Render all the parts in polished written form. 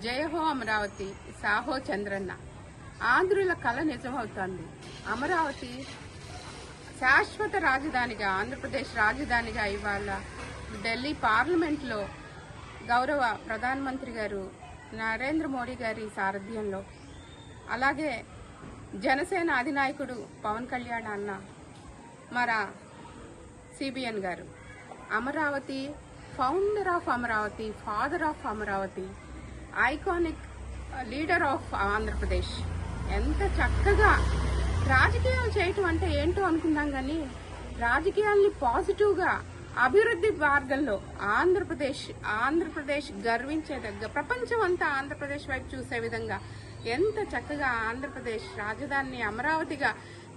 జయ హో అమరావతి, సాహో చంద్రన్న. ఆంధ్రుల కళ నిజమవుతోంది. అమరావతి శాశ్వత రాజధానిగా, ఆంధ్రప్రదేశ్ రాజధానిగా ఇవాళ ఢిల్లీ పార్లమెంట్లో గౌరవ ప్రధానమంత్రి గారు నరేంద్ర మోడీ గారి సారథ్యంలో, అలాగే జనసేన అధినాయకుడు పవన్ కళ్యాణ్ అన్న, మన సిబిఎన్ గారు, Amaravati founder of Amaravati, father of Amaravati, iconic leader of Andhra Pradesh. ఎంత చక్కగా రాజకీయాలు చేయటం అంటే ఏంటో అనుకున్నాం, కానీ రాజకీయాల్ని పాజిటివ్గా అభివృద్ధి మార్గంలో ఆంధ్రప్రదేశ్ గర్వించేదగ్గ, ప్రపంచం అంతా ఆంధ్రప్రదేశ్ వైపు చూసే విధంగా ఎంత చక్కగా ఆంధ్రప్రదేశ్ రాజధానిని అమరావతిగా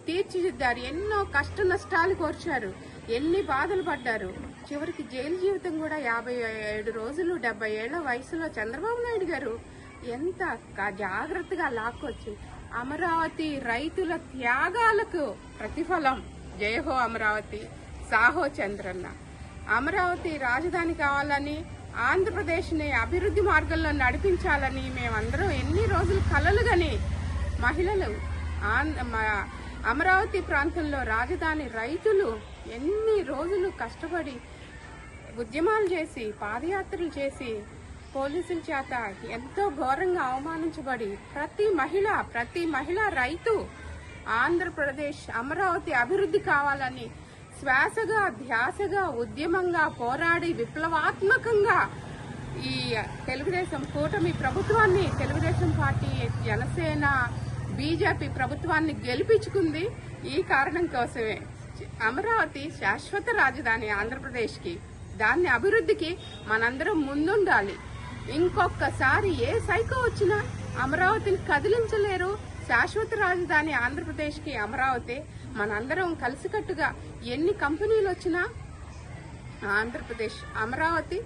తీర్చిదిద్దారు. ఎన్నో కష్ట నష్టాలు కోర్చారు, ఎన్ని బాధలు పడ్డారు. చివరికి జైలు జీవితం కూడా 57 రోజులు 70 ఏళ్ల వయసులో చంద్రబాబు నాయుడు గారు ఎంత జాగ్రత్తగా లాక్కొచ్చి అమరావతి రైతుల త్యాగాలకు ప్రతిఫలం. జయహో అమరావతి, సాహో చంద్రన్న. అమరావతి రాజధాని కావాలని, ఆంధ్రప్రదేశ్ని అభివృద్ధి మార్గంలో నడిపించాలని మేమందరం ఎన్ని రోజులు కలలుగని మహిళలు, అమరావతి ప్రాంతంలో రాజధాని రైతులు ఎన్ని రోజులు కష్టపడి ఉద్యమాలు చేసి, పాదయాత్రలు చేసి, పోలీసుల చేత ఎంతో ఘోరంగా అవమానించబడి ప్రతి మహిళ రైతు ఆంధ్రప్రదేశ్ అమరావతి అభివృద్ధి కావాలని శ్వాసగా, ధ్యాసగా, ఉద్యమంగా పోరాడి విప్లవాత్మకంగా ఈ తెలుగుదేశం కూటమి ప్రభుత్వాన్ని, తెలుగుదేశం పార్టీ, జనసేన, బీజేపీ ప్రభుత్వాన్ని గెలిపించుకుంది. ఈ కారణం కోసమే అమరావతి శాశ్వత రాజధాని ఆంధ్రప్రదేశ్కి. దాన్ని అభివృద్ధికి మనందరం ముందుండాలి. ఇంకొకసారి ఏ సైకో వచ్చినా అమరావతిని కదిలించలేరు. శాశ్వత రాజధాని ఆంధ్రప్రదేశ్కి అమరావతి. మనందరం కలిసికట్టుగా ఎన్ని కంపెనీలు వచ్చినా ఆంధ్రప్రదేశ్ అమరావతి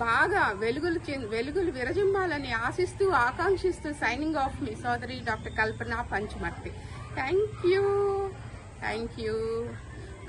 బాగా వెలుగులు విరజిమ్మాలని ఆశిస్తూ, ఆకాంక్షిస్తూ సైనింగ్ ఆఫ్ మీ సోదరి doctor Kalpana Panchamarthi. Thank you.